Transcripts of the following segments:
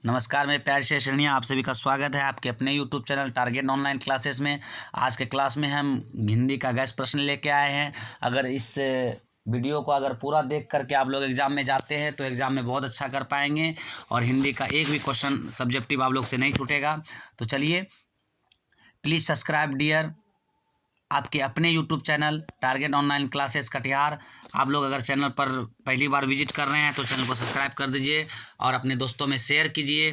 नमस्कार मेरे प्यारे से श्रेणियाँ, आप सभी का स्वागत है आपके अपने YouTube channel target online classes में। आज के क्लास में हम हिंदी का गैस प्रश्न लेके आए हैं। अगर इस वीडियो को अगर पूरा देख करके आप लोग एग्ज़ाम में जाते हैं तो एग्ज़ाम में बहुत अच्छा कर पाएंगे और हिंदी का एक भी क्वेश्चन सब्जेक्टिव आप लोग से नहीं छूटेगा। तो चलिए, प्लीज़ सब्सक्राइब डियर आपके अपने YouTube channel target online classes Katihar. आप लोग अगर चैनल पर पहली बार विजिट कर रहे हैं तो चैनल को सब्सक्राइब कर दीजिए और अपने दोस्तों में शेयर कीजिए।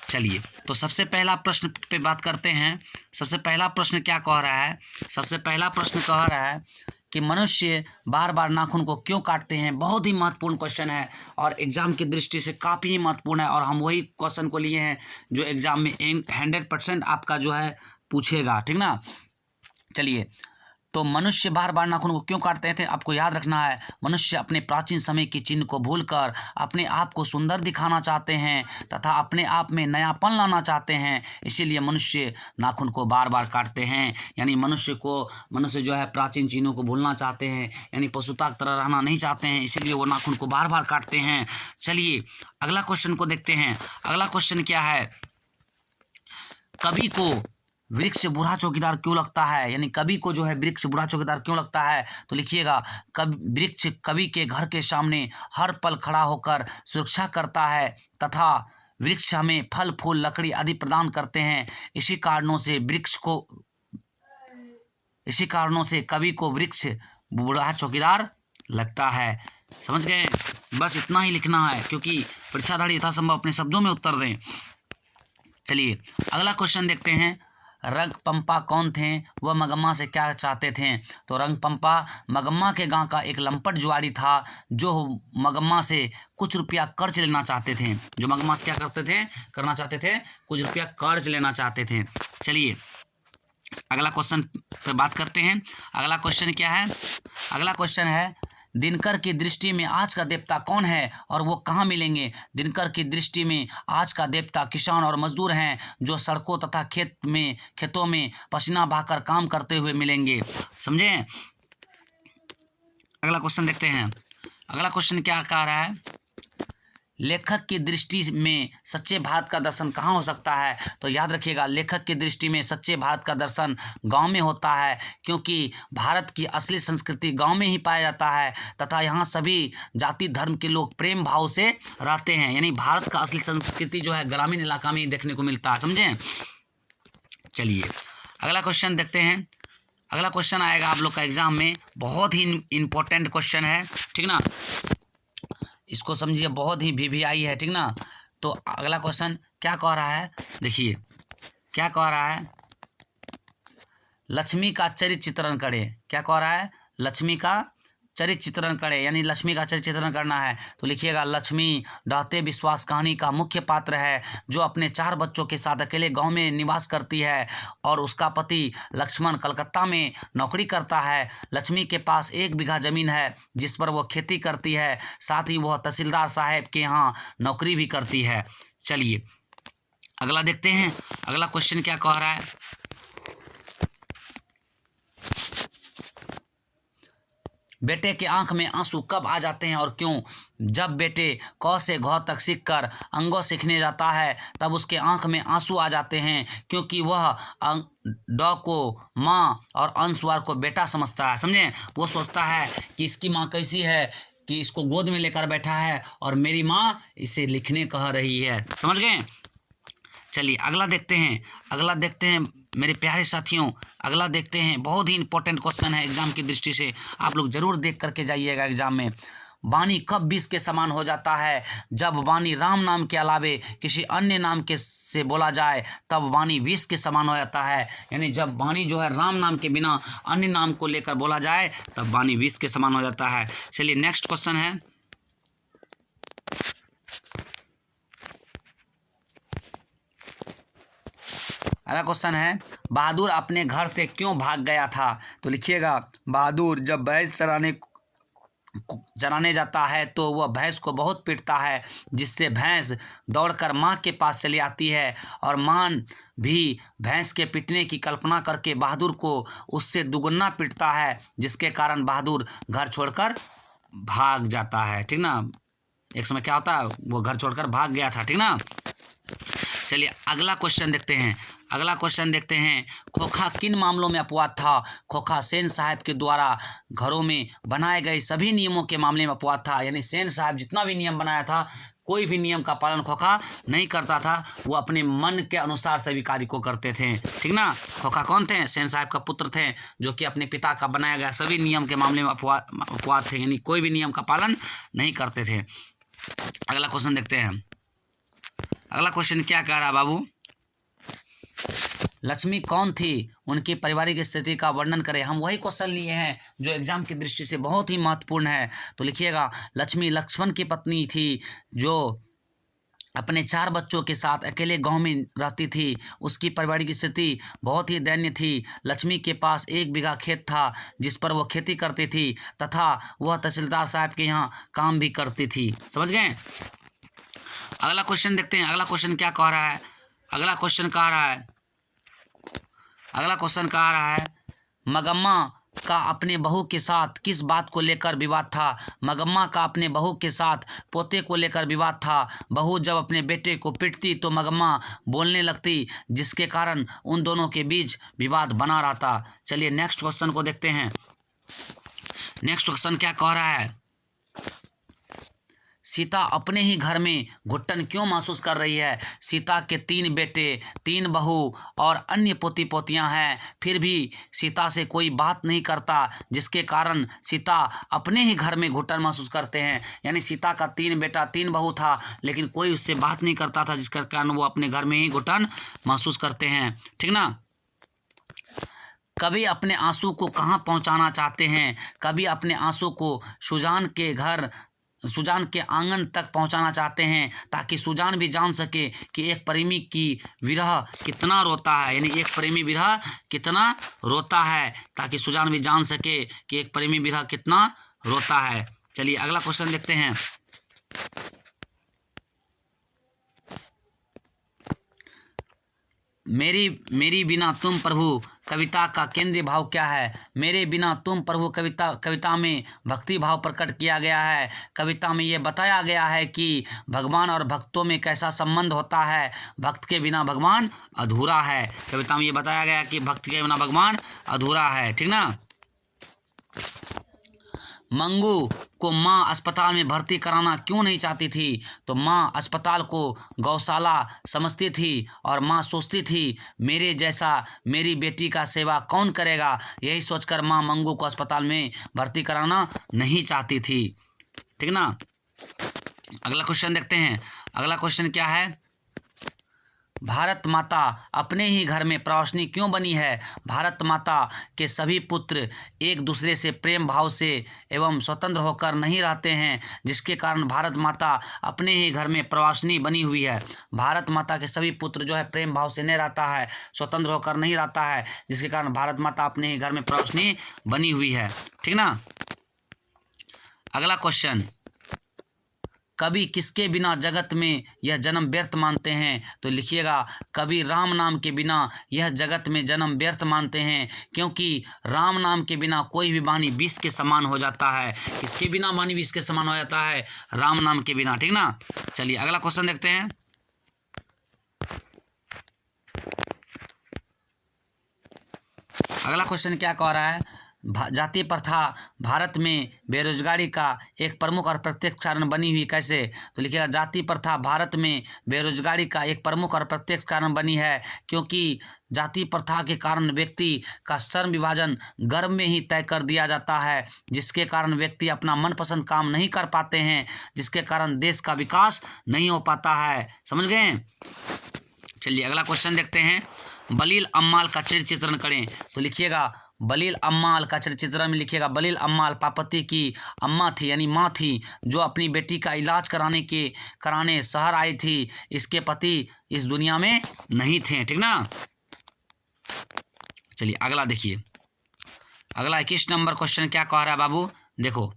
चलिए, तो सबसे पहला प्रश्न पे बात करते हैं। सबसे पहला प्रश्न क्या कह रहा है? सबसे पहला प्रश्न कह रहा है कि मनुष्य बार बार नाखून को क्यों काटते हैं। बहुत ही महत्वपूर्ण क्वेश्चन है और एग्ज़ाम की दृष्टि से काफ़ी महत्वपूर्ण है और हम वही क्वेश्चन को लिए हैं जो एग्ज़ाम में 100% आपका जो है पूछेगा, ठीक ना। चलिए, तो मनुष्य बार बार नाखून को क्यों काटते थे? आपको याद रखना है, मनुष्य अपने प्राचीन समय के चिन्ह को भूलकर अपने आप को सुंदर दिखाना चाहते हैं तथा अपने आप में नयापन लाना चाहते हैं, इसीलिए मनुष्य नाखून को बार बार काटते हैं। यानी मनुष्य जो है प्राचीन चिन्हों को भूलना चाहते हैं, यानी पशुता की तरह रहना नहीं चाहते हैं, इसीलिए वो नाखून को बार बार काटते हैं। चलिए, अगला क्वेश्चन को देखते हैं। अगला क्वेश्चन क्या है? कवि को वृक्ष बूढ़ा चौकीदार क्यों लगता है? यानी कवि को जो है वृक्ष बूढ़ा चौकीदार क्यों लगता है? तो लिखिएगा, वृक्ष कवि के घर के सामने हर पल खड़ा होकर सुरक्षा करता है तथा वृक्ष हमें फल फूल लकड़ी आदि प्रदान करते हैं। इसी कारणों से कवि को वृक्ष बूढ़ा चौकीदार लगता है। समझ गए? बस इतना ही लिखना है क्योंकि परीक्षार्थी यथासंभव अपने शब्दों में उत्तर दें। चलिए, अगला क्वेश्चन देखते हैं। रंगपंपा कौन थे? वह मगम्मा से क्या चाहते थे? तो रंगपंपा मगम्मा के गांव का एक लंपट जुआरी था जो मगम्मा से कुछ रुपया कर्ज लेना चाहते थे। जो मगम्मा से क्या करना चाहते थे? कुछ रुपया कर्ज लेना चाहते थे। चलिए, अगला क्वेश्चन पे बात करते हैं। अगला क्वेश्चन क्या है? अगला क्वेश्चन है, दिनकर की दृष्टि में आज का देवता कौन है और वो कहाँ मिलेंगे? दिनकर की दृष्टि में आज का देवता किसान और मजदूर हैं जो सड़कों तथा खेतों में पसीना बहाकर काम करते हुए मिलेंगे। समझे? अगला क्वेश्चन देखते हैं। अगला क्वेश्चन क्या कह रहा है? लेखक की दृष्टि में सच्चे भारत का दर्शन कहाँ हो सकता है? तो याद रखिएगा, लेखक की दृष्टि में सच्चे भारत का दर्शन गांव में होता है, क्योंकि भारत की असली संस्कृति गांव में ही पाया जाता है तथा यहाँ सभी जाति धर्म के लोग प्रेम भाव से रहते हैं। यानी भारत का असली संस्कृति जो है ग्रामीण इलाका में ही देखने को मिलता है। समझें? चलिए, अगला क्वेश्चन देखते हैं। अगला क्वेश्चन आएगा आप लोग का एग्जाम में, बहुत ही इम्पोर्टेंट क्वेश्चन है, ठीक ना। इसको समझिए, बहुत ही VVI है, ठीक ना। तो अगला क्वेश्चन क्या कह रहा है? देखिए क्या कह रहा है। लक्ष्मी का चरित्र चित्रण करें। क्या कह रहा है? लक्ष्मी का चरित्र चित्रण करें, यानी लक्ष्मी का चरित्र चित्रण करना है। तो लिखिएगा, लक्ष्मी डहते विश्वास कहानी का मुख्य पात्र है जो अपने 4 बच्चों के साथ अकेले गांव में निवास करती है और उसका पति लक्ष्मण कलकत्ता में नौकरी करता है। लक्ष्मी के पास 1 बीघा जमीन है जिस पर वह खेती करती है, साथ ही वह तहसीलदार साहब के यहाँ नौकरी भी करती है। चलिए, अगला देखते हैं। अगला क्वेश्चन क्या कह रहा है? बेटे के आंख में आंसू कब आ जाते हैं और क्यों? जब बेटे क से घ तक सीखकर अंगों सीखने जाता है तब उसके आंख में आंसू आ जाते हैं, क्योंकि वह ड को माँ और अनुस्वार को बेटा समझता है। समझें? वो सोचता है कि इसकी माँ कैसी है कि इसको गोद में लेकर बैठा है और मेरी माँ इसे लिखने कह रही है। समझ गए? चलिए, अगला देखते हैं मेरे प्यारे साथियों। अगला देखते हैं, बहुत ही इंपॉर्टेंट क्वेश्चन है एग्जाम की दृष्टि से, आप लोग जरूर देख करके जाइएगा एग्जाम में। वाणी कब विष के समान हो जाता है? जब वाणी राम नाम के अलावे किसी अन्य नाम के से बोला जाए तब वाणी विष के समान हो जाता है। यानी जब वाणी जो है राम नाम के बिना अन्य नाम को लेकर बोला जाए तब वाणी विष के समान हो जाता है। चलिए, नेक्स्ट क्वेश्चन है। अगला क्वेश्चन है, बहादुर अपने घर से क्यों भाग गया था? तो लिखिएगा, बहादुर जब भैंस चराने जाता है तो वह भैंस को बहुत पीटता है, जिससे भैंस दौड़कर माँ के पास चली आती है और माँ भी भैंस के पीटने की कल्पना करके बहादुर को उससे दुगुना पीटता है, जिसके कारण बहादुर घर छोड़कर भाग जाता है। ठीक ना, एक समय क्या होता है, वो घर छोड़कर भाग गया था। ठीक ना। चलिए अगला क्वेश्चन देखते हैं। अगला क्वेश्चन देखते हैं, खोखा किन मामलों में अपवाद था? खोखा सेन साहब के द्वारा घरों में बनाए गए सभी नियमों के मामले में अपवाद था। यानी सेन साहब जितना भी नियम बनाया था, कोई भी नियम का पालन खोखा नहीं करता था, वो अपने मन के अनुसार सभी कार्य को करते थे। ठीक ना। खोखा कौन थे? सेन साहब का पुत्र थे, जो कि अपने पिता का बनाया गया सभी नियम के मामले में अपवाद थे, यानी कोई भी नियम का पालन नहीं करते थे। अगला क्वेश्चन देखते हैं। अगला क्वेश्चन क्या कह रहा है बाबू? लक्ष्मी कौन थी? उनकी पारिवारिक स्थिति का वर्णन करें। हम वही क्वेश्चन लिए हैं जो एग्जाम की दृष्टि से बहुत ही महत्वपूर्ण है। तो लिखिएगा, लक्ष्मी लक्ष्मण की पत्नी थी, जो अपने 4 बच्चों के साथ अकेले गांव में रहती थी। उसकी पारिवारिक स्थिति बहुत ही दयनीय थी। लक्ष्मी के पास 1 बीघा खेत था, जिस पर वह खेती करती थी तथा वह तहसीलदार साहब के यहाँ काम भी करती थी। समझ गए? अगला क्वेश्चन देखते हैं। अगला क्वेश्चन क्या कह रहा है? अगला क्वेश्चन कह रहा है, मगम्मा का अपने बहू के साथ किस बात को लेकर विवाद था? मगम्मा का अपने बहू के साथ पोते को लेकर विवाद था। बहू जब अपने बेटे को पीटती तो मगम्मा बोलने लगती, जिसके कारण उन दोनों के बीच विवाद बना रहता। चलिए नेक्स्ट क्वेश्चन को देखते हैं। नेक्स्ट क्वेश्चन क्या कह रहा है? सीता अपने ही घर में घुटन क्यों महसूस कर रही है? सीता के 3 बेटे, 3 बहू और अन्य पोती पोतियां हैं, फिर भी सीता से कोई बात नहीं करता, जिसके कारण सीता अपने ही घर में घुटन महसूस करते हैं। यानी सीता का 3 बेटा, 3 बहू था, लेकिन कोई उससे बात नहीं करता था, जिसके कारण वो अपने घर में ही घुटन महसूस करते हैं। ठीक ना। कभी अपने आंसू को कहाँ पहुँचाना चाहते हैं? कभी अपने आंसू को सुजान के आंगन तक पहुंचाना चाहते हैं, ताकि सुजान भी जान सके कि एक प्रेमी की विरह कितना रोता है। यानी एक प्रेमी विरह कितना रोता है, ताकि सुजान भी जान सके कि एक प्रेमी विरह कितना रोता है। चलिए अगला क्वेश्चन देखते हैं। मेरी बिना तुम प्रभु कविता का केंद्रीय भाव क्या है? मेरे बिना तुम प्रभु कविता में भक्ति भाव प्रकट किया गया है। कविता में ये बताया गया है कि भगवान और भक्तों में कैसा संबंध होता है। भक्त के बिना भगवान अधूरा है। कविता में ये बताया गया कि भक्त के बिना भगवान अधूरा है। ठीक ना। मंगू को माँ अस्पताल में भर्ती कराना क्यों नहीं चाहती थी? तो माँ अस्पताल को गौशाला समझती थी और माँ सोचती थी, मेरे जैसा मेरी बेटी का सेवा कौन करेगा। यही सोचकर माँ मंगू को अस्पताल में भर्ती कराना नहीं चाहती थी। ठीक ना। अगला क्वेश्चन देखते हैं। अगला क्वेश्चन क्या है? भारत माता अपने ही घर में प्रवासिनी क्यों बनी है? भारत माता के सभी पुत्र एक दूसरे से प्रेम भाव से एवं स्वतंत्र होकर नहीं रहते हैं, जिसके कारण भारत माता अपने ही घर में प्रवासिनी बनी हुई है। भारत माता के सभी पुत्र जो है प्रेम भाव से नहीं रहता है, स्वतंत्र होकर नहीं रहता है, जिसके कारण भारत माता अपने ही घर में प्रवासिनी बनी हुई है। ठीक ना। अगला क्वेश्चन, कवि किसके बिना जगत में यह जन्म व्यर्थ मानते हैं? तो लिखिएगा, कवि राम नाम के बिना यह जगत में जन्म व्यर्थ मानते हैं, क्योंकि राम नाम के बिना कोई भी वाणी विष के समान हो जाता है। किसके बिना वाणी विष के समान हो जाता है? राम नाम के बिना। ठीक ना। चलिए अगला क्वेश्चन देखते हैं। अगला क्वेश्चन क्या कह रहा है? जाति प्रथा भारत में बेरोजगारी का एक प्रमुख और प्रत्यक्ष कारण बनी हुई कैसे? तो लिखिएगा, जाति प्रथा भारत में बेरोजगारी का एक प्रमुख और प्रत्यक्ष कारण बनी है, क्योंकि जाति प्रथा के कारण व्यक्ति का श्रम विभाजन गर्भ में ही तय कर दिया जाता है, जिसके कारण व्यक्ति अपना मनपसंद काम नहीं कर पाते हैं, जिसके कारण देश का विकास नहीं हो पाता है। समझ गए? चलिए अगला क्वेश्चन देखते हैं। बलील अम्माल का चरित्र चित्रण करें। तो लिखिएगा, बलील अम्माल का चरित्र चित्रण में लिखिएगा, बलील अम्माल पार्वती की अम्मा थी, यानी माँ थी, जो अपनी बेटी का इलाज कराने शहर आई थी। इसके पति इस दुनिया में नहीं थे। ठीक ना। चलिए अगला देखिए। अगला 21 नंबर क्वेश्चन क्या कह रहा है बाबू? देखो,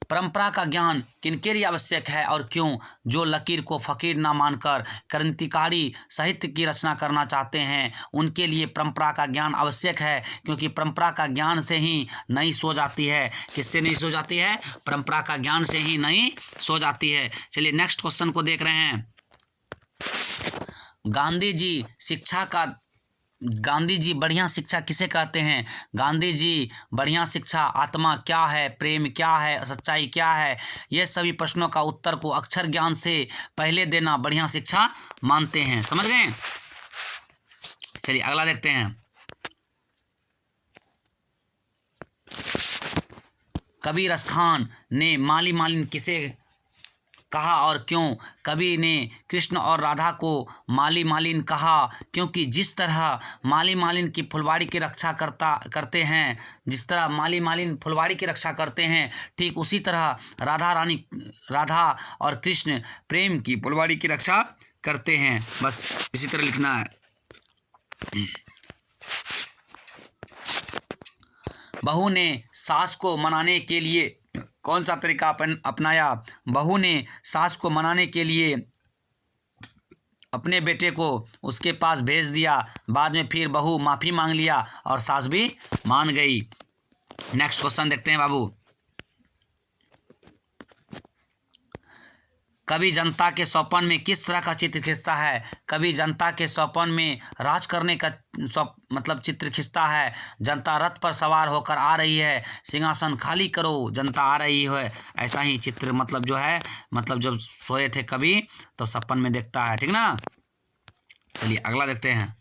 परंपरा का ज्ञान किनके लिए आवश्यक है और क्यों? जो लकीर को फकीर ना मानकर क्रांतिकारी साहित्य की रचना करना चाहते हैं, उनके लिए परंपरा का ज्ञान आवश्यक है, क्योंकि परंपरा का ज्ञान से ही नई सोच आती है। किससे नई सोच आती है? परंपरा का ज्ञान से ही नई सोच आती है। चलिए नेक्स्ट क्वेश्चन को देख रहे हैं। गांधी जी बढ़िया शिक्षा किसे कहते हैं? गांधी जी बढ़िया शिक्षा, आत्मा क्या है, प्रेम क्या है, सच्चाई क्या है, ये सभी प्रश्नों का उत्तर को अक्षर ज्ञान से पहले देना बढ़िया शिक्षा मानते हैं। समझ गए? चलिए अगला देखते हैं। कवि रसखान ने माली मालिन किसे कहा और क्यों? कवि ने कृष्ण और राधा को माली मालिन कहा क्योंकि जिस तरह माली मालिन की फुलवाड़ी की रक्षा करते हैं, जिस तरह माली मालिन फुलवाड़ी की रक्षा करते हैं, ठीक उसी तरह राधा और कृष्ण प्रेम की फुलवाड़ी की रक्षा करते हैं। बस इसी तरह लिखना है। बहू ने सास को मनाने के लिए कौन सा तरीका अपनाया? बहू ने सास को मनाने के लिए अपने बेटे को उसके पास भेज दिया। बाद में फिर बहू माफ़ी मांग लिया और सास भी मान गई। नेक्स्ट क्वेश्चन देखते हैं बाबू। कवि जनता के स्वप्न में किस तरह का चित्र खींचता है? कवि जनता के स्वप्न में राज करने का मतलब चित्र खींचता है। जनता रथ पर सवार होकर आ रही है, सिंहासन खाली करो, जनता आ रही है, ऐसा ही चित्र मतलब जो है, मतलब जब सोए थे कवि तो सपन में देखता है। ठीक ना? चलिए अगला देखते हैं।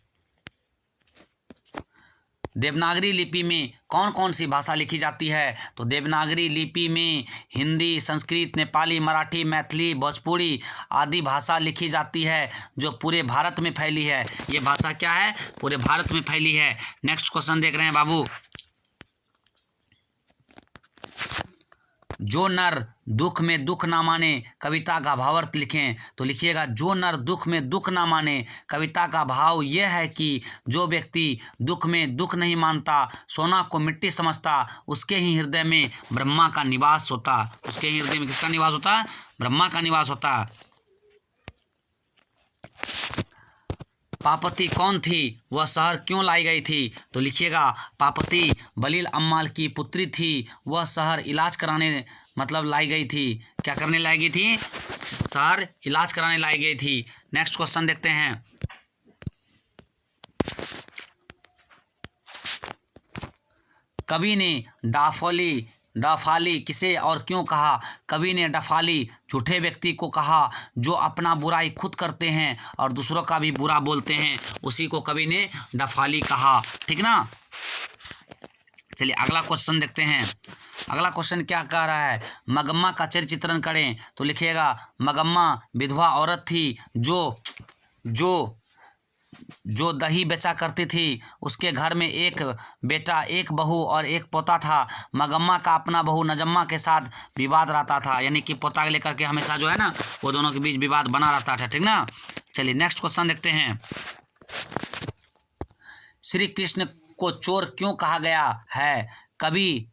देवनागरी लिपि में कौन कौन सी भाषा लिखी जाती है? तो देवनागरी लिपि में हिंदी, संस्कृत, नेपाली, मराठी, मैथिली, भोजपुरी आदि भाषा लिखी जाती है जो पूरे भारत में फैली है। ये भाषा क्या है? पूरे भारत में फैली है। नेक्स्ट क्वेश्चन देख रहे हैं बाबू। जो नर दुख में दुख ना माने कविता का भावार्थ लिखें। तो लिखिएगा, जो नर दुख में दुख ना माने, कविता का भाव यह है कि जो व्यक्ति दुख में दुख नहीं मानता, सोना को मिट्टी समझता, उसके ही हृदय में ब्रह्मा का निवास होता। उसके ही हृदय में किसका निवास होता? ब्रह्मा का निवास होता। पापति कौन थी? वह शहर क्यों लाई गई थी? तो लिखिएगा, पापति बलील अम्माल की पुत्री थी। वह शहर इलाज कराने मतलब लाई गई थी। क्या करने लाई गई थी? शहर इलाज कराने लाई गई थी। नेक्स्ट क्वेश्चन देखते हैं। कवि ने डफाली किसे और क्यों कहा? कवि ने डफाली झूठे व्यक्ति को कहा जो अपना बुराई खुद करते हैं और दूसरों का भी बुरा बोलते हैं, उसी को कवि ने डफाली कहा। ठीक ना? चलिए अगला क्वेश्चन देखते हैं। अगला क्वेश्चन क्या कह रहा है? मगम्मा का चरित्र चित्रण करें। तो लिखिएगा, मगम्मा विधवा औरत थी जो दही बेचा करती थी। उसके घर में एक बेटा, एक बहू और एक पोता था। मगम्मा का अपना बहू नजम्मा के साथ विवाद रहता था, यानी कि पोता लेकर के हमेशा जो है ना, वो दोनों के बीच विवाद बना रहता था। ठीक ना? चलिए नेक्स्ट क्वेश्चन देखते हैं। श्री कृष्ण को चोर क्यों कहा गया है? कवि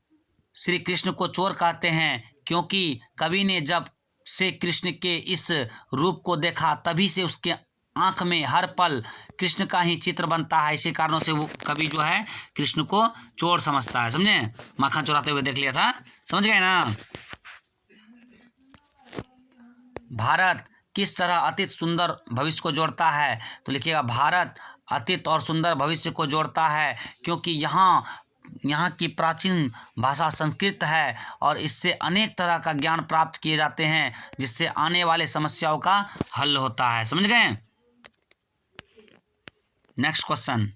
श्री कृष्ण को चोर कहते हैं क्योंकि कवि ने जब से कृष्ण के इस रूप को देखा, तभी से उसके आंख में हर पल कृष्ण का ही चित्र बनता है। इसी कारणों से वो कवि जो है कृष्ण को चोर समझता है। समझे? माखन चुराते हुए देख लिया था। समझ गए ना? भारत किस तरह अतीत सुंदर भविष्य को जोड़ता है? तो लिखिएगा, भारत अतीत और सुंदर भविष्य को जोड़ता है क्योंकि यहाँ की प्राचीन भाषा संस्कृत है और इससे अनेक तरह का ज्ञान प्राप्त किए जाते हैं जिससे आने वाले समस्याओं का हल होता है। समझ गए? Next question.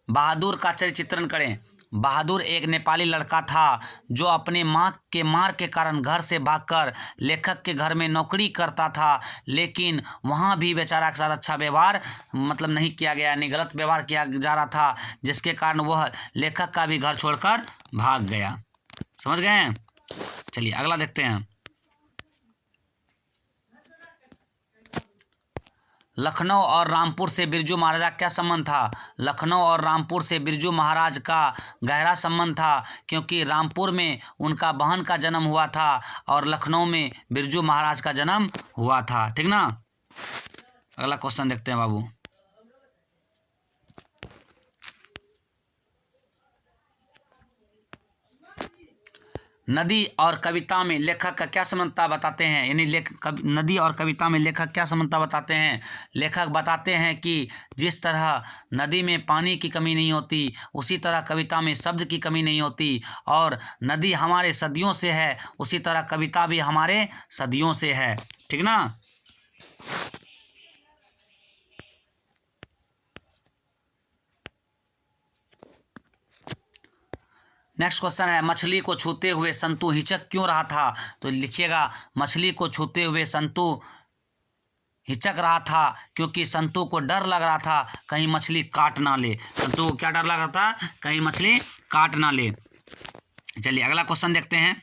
बहादुर का चरित्र चित्रण करें। बहादुर एक नेपाली लड़का था जो अपने माँ के मार के कारण घर से भागकर लेखक के घर में नौकरी करता था, लेकिन वहाँ भी बेचारा के साथ अच्छा व्यवहार मतलब नहीं किया गया, यानी गलत व्यवहार किया जा रहा था, जिसके कारण वह लेखक का भी घर छोड़कर भाग गया। समझ गए? चलिए अगला देखते हैं। लखनऊ और रामपुर से बिरजू महाराज का क्या संबंध था? लखनऊ और रामपुर से बिरजू महाराज का गहरा संबंध था क्योंकि रामपुर में उनका बहन का जन्म हुआ था और लखनऊ में बिरजू महाराज का जन्म हुआ था। ठीक ना? अगला क्वेश्चन देखते हैं बाबू। नदी और कविता में लेखक का क्या समानता बताते हैं, यानी नदी और कविता में लेखक क्या समानता बताते हैं। लेखक बताते हैं कि जिस तरह नदी में पानी की कमी नहीं होती, उसी तरह कविता में शब्द की कमी नहीं होती, और नदी हमारे सदियों से है, उसी तरह कविता भी हमारे सदियों से है। ठीक ना। नेक्स्ट क्वेश्चन है, मछली को छूते हुए संतु हिचक क्यों रहा था। तो लिखिएगा, मछली को छूते हुए संतु हिचक रहा था क्योंकि संतु को डर लग रहा था कहीं मछली काट ना ले। संतु को क्या डर लग रहा था, कहीं मछली काट ना ले। चलिए अगला क्वेश्चन देखते हैं।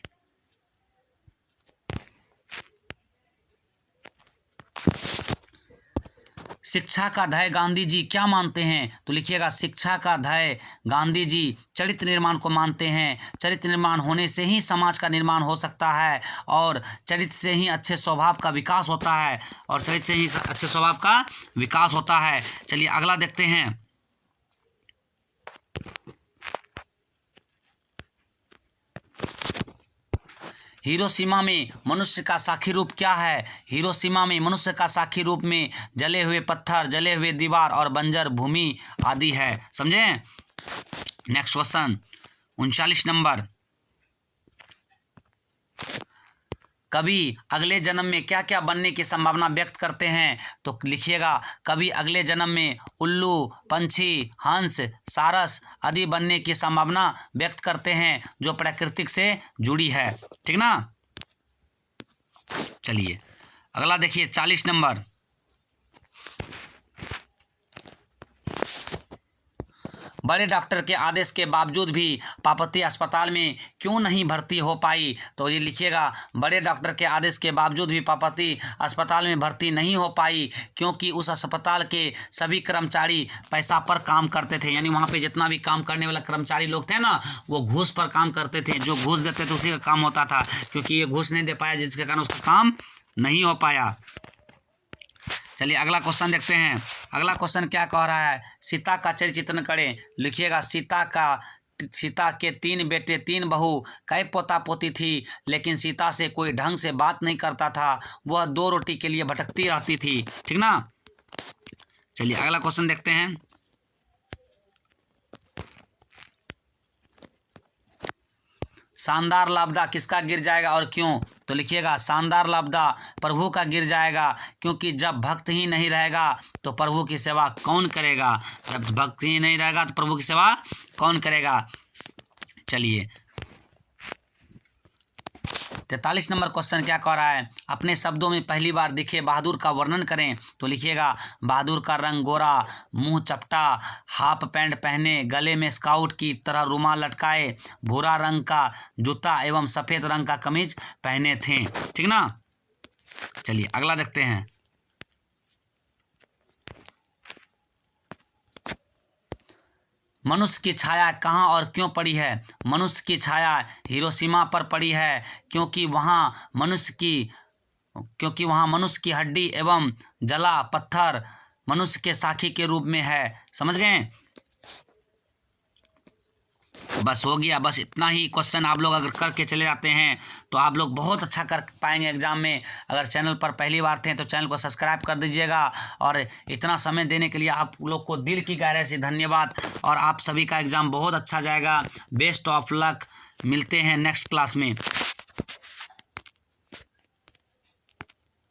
शिक्षा का ध्येय गांधी जी क्या मानते हैं। तो लिखिएगा, शिक्षा का ध्येय गांधी जी चरित्र निर्माण को मानते हैं। चरित्र निर्माण होने से ही समाज का निर्माण हो सकता है, और चरित्र से ही अच्छे स्वभाव का विकास होता है, और चरित्र से ही अच्छे स्वभाव का विकास होता है। चलिए अगला देखते हैं। हिरोशिमा में मनुष्य का साक्षी रूप क्या है। हिरोशिमा में मनुष्य का साक्षी रूप में जले हुए पत्थर, जले हुए दीवार और बंजर भूमि आदि है। समझे। नेक्स्ट क्वेश्चन 39 नंबर, कवि अगले जन्म में क्या क्या बनने की संभावना व्यक्त करते हैं। तो लिखिएगा, कवि अगले जन्म में उल्लू, पंछी, हंस, सारस आदि बनने की संभावना व्यक्त करते हैं जो प्राकृतिक से जुड़ी है। ठीक ना। चलिए अगला देखिए 40 नंबर, बड़े डॉक्टर के आदेश के बावजूद भी पार्वती अस्पताल में क्यों नहीं भर्ती हो पाई। तो ये लिखिएगा, बड़े डॉक्टर के आदेश के बावजूद भी पार्वती अस्पताल में भर्ती नहीं हो पाई क्योंकि उस अस्पताल के सभी कर्मचारी पैसा पर काम करते थे। यानी वहाँ पे जितना भी काम करने वाला कर्मचारी लोग थे ना, वो घूस पर काम करते थे। जो घूस देते थे उसी का काम होता था, क्योंकि ये घूस नहीं दे पाया जिसके कारण उसका काम नहीं हो पाया। चलिए अगला क्वेश्चन देखते हैं। अगला क्वेश्चन क्या कह रहा है, सीता का चरित्र चित्रण करें। लिखिएगा, सीता के 3 बेटे 3 बहू कई पोता पोती थी, लेकिन सीता से कोई ढंग से बात नहीं करता था, वह 2 रोटी के लिए भटकती रहती थी। ठीक ना। चलिए अगला क्वेश्चन देखते हैं। शानदार लापता किसका गिर जाएगा और क्यों। तो लिखिएगा, शानदार लापता प्रभु का गिर जाएगा, क्योंकि जब भक्त ही नहीं रहेगा तो प्रभु की सेवा कौन करेगा। जब भक्त ही नहीं रहेगा तो प्रभु की सेवा कौन करेगा। चलिए 43 नंबर क्वेश्चन क्या कह रहा है, अपने शब्दों में पहली बार दिखे बहादुर का वर्णन करें। तो लिखिएगा, बहादुर का रंग गोरा, मुंह चपटा, हाफ पैंट पहने, गले में स्काउट की तरह रुमाल लटकाए, भूरा रंग का जूता एवं सफ़ेद रंग का कमीज पहने थे। ठीक ना। चलिए अगला देखते हैं। मनुष्य की छाया कहाँ और क्यों पड़ी है। मनुष्य की छाया हिरोशिमा पर पड़ी है क्योंकि वहाँ मनुष्य की हड्डी एवं जला पत्थर मनुष्य के साखी के रूप में है। समझ गए। बस हो गया, बस इतना ही क्वेश्चन आप लोग अगर करके चले जाते हैं तो आप लोग बहुत अच्छा कर पाएंगे एग्जाम में। अगर चैनल पर पहली बार थे तो चैनल को सब्सक्राइब कर दीजिएगा, और इतना समय देने के लिए आप लोग को दिल की गहराई से धन्यवाद। और आप सभी का एग्ज़ाम बहुत अच्छा जाएगा। Best of luck. मिलते हैं नेक्स्ट क्लास में।